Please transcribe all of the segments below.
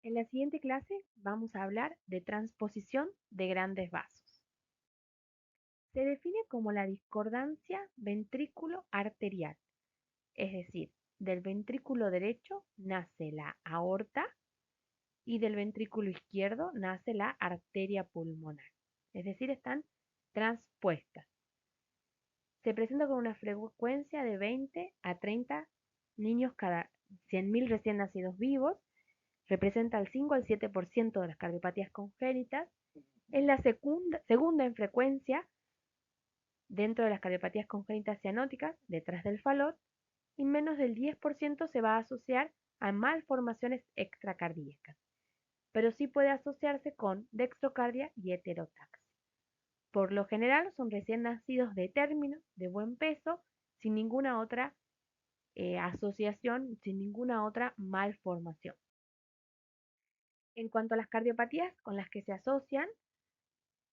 En la siguiente clase vamos a hablar de transposición de grandes vasos. Se define como la discordancia ventrículo-arterial, es decir, del ventrículo derecho nace la aorta y del ventrículo izquierdo nace la arteria pulmonar, es decir, están transpuestas. Se presenta con una frecuencia de 20 a 30 niños cada 100.000 recién nacidos vivos. Representa el 5 al 7% de las cardiopatías congénitas. Es la segunda en frecuencia dentro de las cardiopatías congénitas cianóticas, detrás del falot, y menos del 10% se va a asociar a malformaciones extracardíacas, pero sí puede asociarse con dextrocardia y heterotaxia. Por lo general son recién nacidos de término, de buen peso, sin ninguna otra asociación, sin ninguna otra malformación. En cuanto a las cardiopatías con las que se asocian,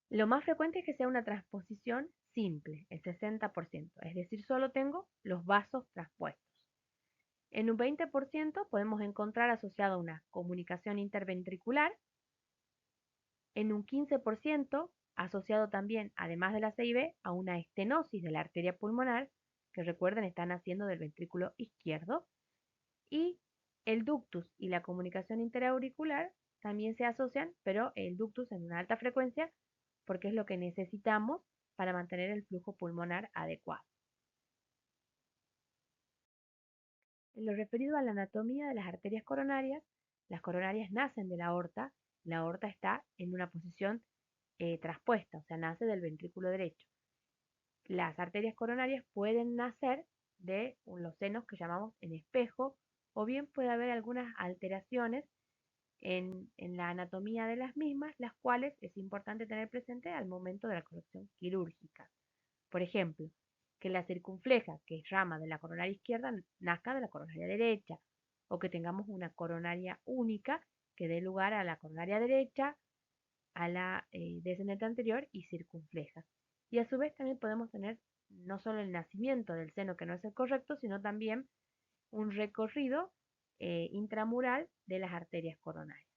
lo más frecuente es que sea una transposición simple, el 60%, es decir, solo tengo los vasos transpuestos. En un 20% podemos encontrar asociado una comunicación interventricular, en un 15% asociado también, además de la CIB, a una estenosis de la arteria pulmonar, que recuerden están naciendo del ventrículo izquierdo, y el ductus y la comunicación interauricular también se asocian, pero el ductus en una alta frecuencia, porque es lo que necesitamos para mantener el flujo pulmonar adecuado. En lo referido a la anatomía de las arterias coronarias, las coronarias nacen de la aorta está en una posición traspuesta, o sea, nace del ventrículo derecho. Las arterias coronarias pueden nacer de los senos que llamamos en espejo, o bien puede haber algunas alteraciones en la anatomía de las mismas, las cuales es importante tener presente al momento de la corrección quirúrgica. Por ejemplo, que la circunfleja, que es rama de la coronaria izquierda, nazca de la coronaria derecha, o que tengamos una coronaria única que dé lugar a la coronaria derecha, a la descendente anterior y circunfleja. Y a su vez también podemos tener no solo el nacimiento del seno que no es el correcto, sino también un recorrido intramural de las arterias coronarias.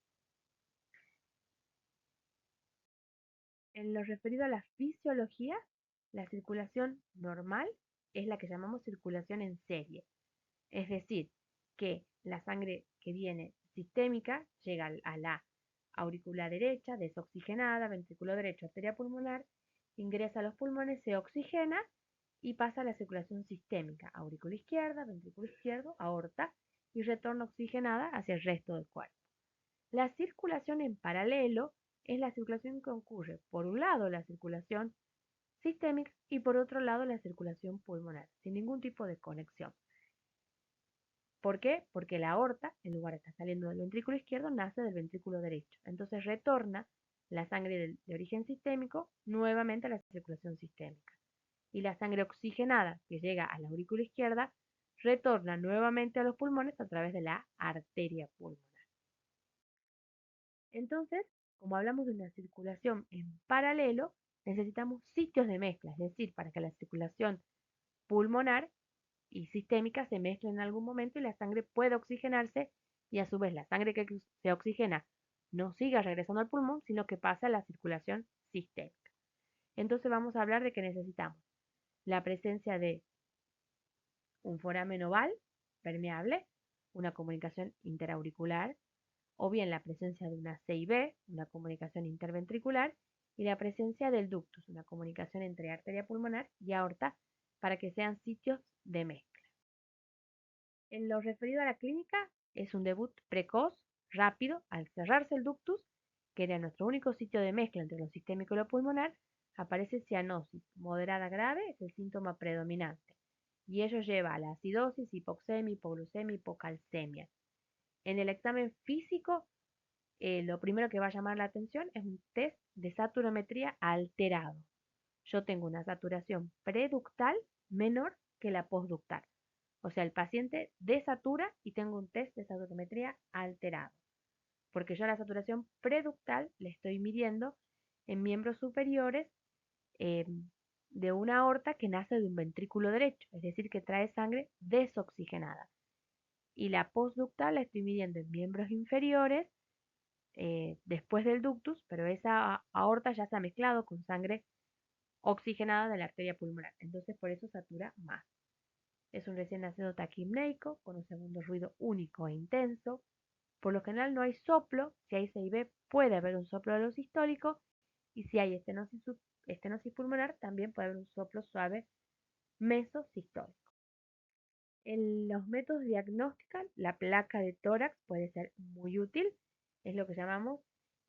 En lo referido a la fisiología, la circulación normal es la que llamamos circulación en serie. Es decir, que la sangre que viene sistémica llega a la aurícula derecha, desoxigenada, ventrículo derecho, arteria pulmonar, ingresa a los pulmones, se oxigena y pasa a la circulación sistémica, aurícula izquierda, ventrículo izquierdo, aorta, y retorna oxigenada hacia el resto del cuerpo. La circulación en paralelo es la circulación que ocurre, por un lado, la circulación sistémica y por otro lado, la circulación pulmonar, sin ningún tipo de conexión. ¿Por qué? Porque la aorta, en lugar de estar saliendo del ventrículo izquierdo, nace del ventrículo derecho. Entonces retorna la sangre de origen sistémico nuevamente a la circulación sistémica. Y la sangre oxigenada que llega a la aurícula izquierda retorna nuevamente a los pulmones a través de la arteria pulmonar. Entonces, como hablamos de una circulación en paralelo, necesitamos sitios de mezcla, es decir, para que la circulación pulmonar y sistémica se mezclen en algún momento y la sangre pueda oxigenarse y a su vez la sangre que se oxigena no siga regresando al pulmón, sino que pasa a la circulación sistémica. Entonces vamos a hablar de que necesitamos la presencia de un foramen oval permeable, una comunicación interauricular, o bien la presencia de una CIB, una comunicación interventricular, y la presencia del ductus, una comunicación entre arteria pulmonar y aorta, para que sean sitios de mezcla. En lo referido a la clínica, es un debut precoz, rápido, al cerrarse el ductus, que era nuestro único sitio de mezcla entre lo sistémico y lo pulmonar, aparece cianosis, moderada grave, es el síntoma predominante, y ello lleva a la acidosis, hipoxemia, hipoglucemia, hipocalcemia. En el examen físico, lo primero que va a llamar la atención es un test de saturometría alterado. Yo tengo una saturación preductal menor que la postductal. O sea, el paciente desatura y tengo un test de saturometría alterado. Porque yo la saturación preductal le estoy midiendo en miembros superiores eh, de una aorta que nace de un ventrículo derecho, es decir, que trae sangre desoxigenada. Y la postductal la estoy midiendo en miembros inferiores después del ductus, pero esa aorta ya se ha mezclado con sangre oxigenada de la arteria pulmonar, entonces por eso satura más. Es un recién nacido taquipneico con un segundo ruido único e intenso. Por lo general no hay soplo, si hay CIB puede haber un soplo de lo sistólico y si hay estenosis pulmonar también puede haber un soplo suave mesosistólico. En los métodos diagnósticos, la placa de tórax puede ser muy útil, es lo que llamamos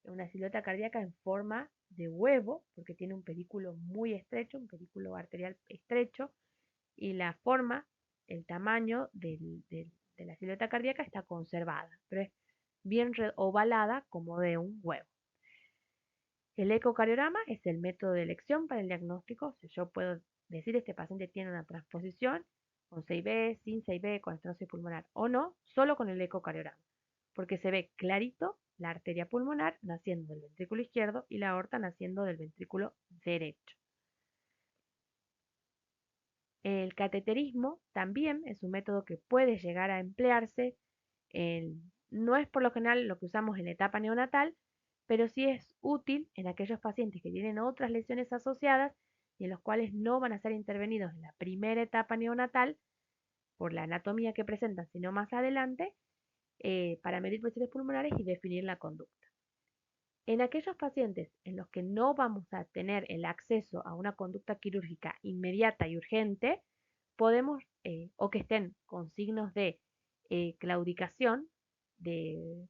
una silueta cardíaca en forma de huevo, porque tiene un pedículo muy estrecho, un pedículo arterial estrecho, y la forma, el tamaño de la silueta cardíaca está conservada, pero es bien ovalada como de un huevo. El ecocardiograma es el método de elección para el diagnóstico. Si yo puedo decir este paciente tiene una transposición con 6B, sin 6B, con estenosis pulmonar o no, solo con el ecocardiograma, porque se ve clarito la arteria pulmonar naciendo del ventrículo izquierdo y la aorta naciendo del ventrículo derecho. El cateterismo también es un método que puede llegar a emplearse. No es por lo general lo que usamos en la etapa neonatal, pero sí es útil en aquellos pacientes que tienen otras lesiones asociadas y en los cuales no van a ser intervenidos en la primera etapa neonatal por la anatomía que presentan, sino más adelante, para medir presiones pulmonares y definir la conducta. En aquellos pacientes en los que no vamos a tener el acceso a una conducta quirúrgica inmediata y urgente, podemos, o que estén con signos de claudicación, de,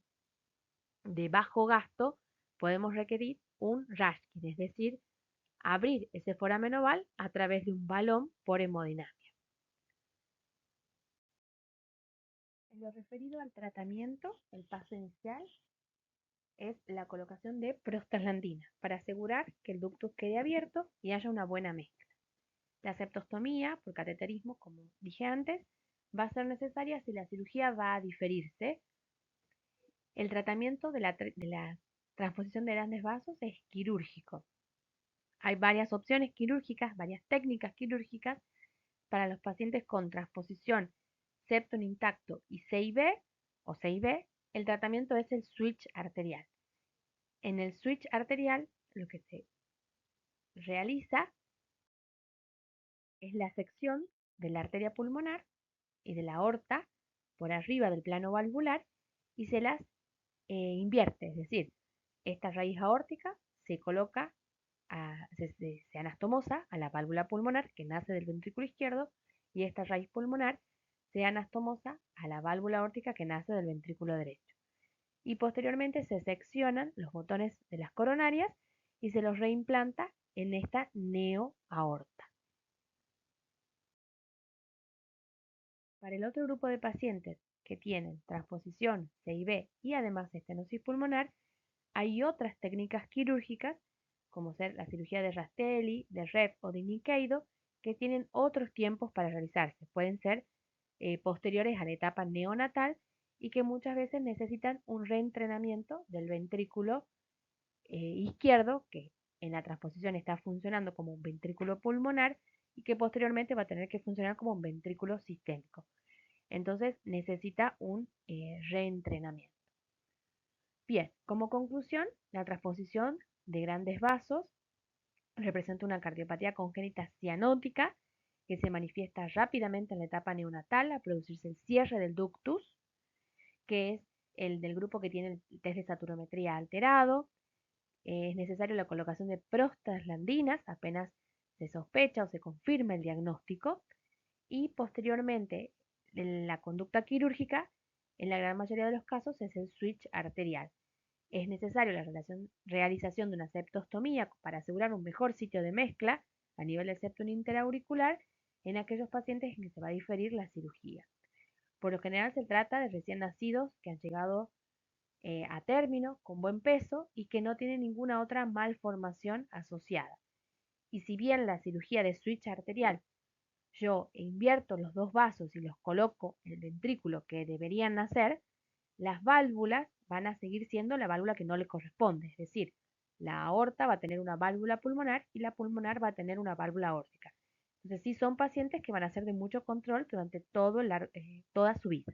de bajo gasto, podemos requerir un Rashkin, es decir, abrir ese foramen oval a través de un balón por hemodinamia. En lo referido al tratamiento, el paso inicial es la colocación de prostaglandina para asegurar que el ductus quede abierto y haya una buena mezcla. La septostomía por cateterismo, como dije antes, va a ser necesaria si la cirugía va a diferirse. El tratamiento de la transposición de grandes vasos es quirúrgico. Hay varias opciones quirúrgicas, varias técnicas quirúrgicas para los pacientes con transposición septum intacto y CIB o CIB. El tratamiento es el switch arterial. En el switch arterial lo que se realiza es la sección de la arteria pulmonar y de la aorta por arriba del plano valvular y se las invierte, es decir, esta raíz aórtica se coloca, se anastomosa a la válvula pulmonar que nace del ventrículo izquierdo y esta raíz pulmonar se anastomosa a la válvula aórtica que nace del ventrículo derecho. Y posteriormente se seccionan los botones de las coronarias y se los reimplanta en esta neoaorta. Para el otro grupo de pacientes que tienen transposición CIB y además estenosis pulmonar, hay otras técnicas quirúrgicas, como ser la cirugía de Rastelli, de Rep o de Nikeido, que tienen otros tiempos para realizarse. Pueden ser posteriores a la etapa neonatal y que muchas veces necesitan un reentrenamiento del ventrículo izquierdo, que en la transposición está funcionando como un ventrículo pulmonar y que posteriormente va a tener que funcionar como un ventrículo sistémico. Entonces necesita un reentrenamiento. Bien, como conclusión, la transposición de grandes vasos representa una cardiopatía congénita cianótica que se manifiesta rápidamente en la etapa neonatal a producirse el cierre del ductus, que es el del grupo que tiene el test de saturometría alterado. Es necesaria la colocación de prostaglandinas apenas se sospecha o se confirma el diagnóstico y posteriormente la conducta quirúrgica en la gran mayoría de los casos es el switch arterial. Es necesario la realización de una septostomía para asegurar un mejor sitio de mezcla a nivel del septum interauricular en aquellos pacientes en que se va a diferir la cirugía. Por lo general se trata de recién nacidos que han llegado a término con buen peso y que no tienen ninguna otra malformación asociada. Y si bien la cirugía de switch arterial yo invierto los dos vasos y los coloco en el ventrículo que deberían nacer, las válvulas van a seguir siendo la válvula que no le corresponde, es decir, la aorta va a tener una válvula pulmonar y la pulmonar va a tener una válvula aórtica. Entonces sí son pacientes que van a ser de mucho control durante toda su vida.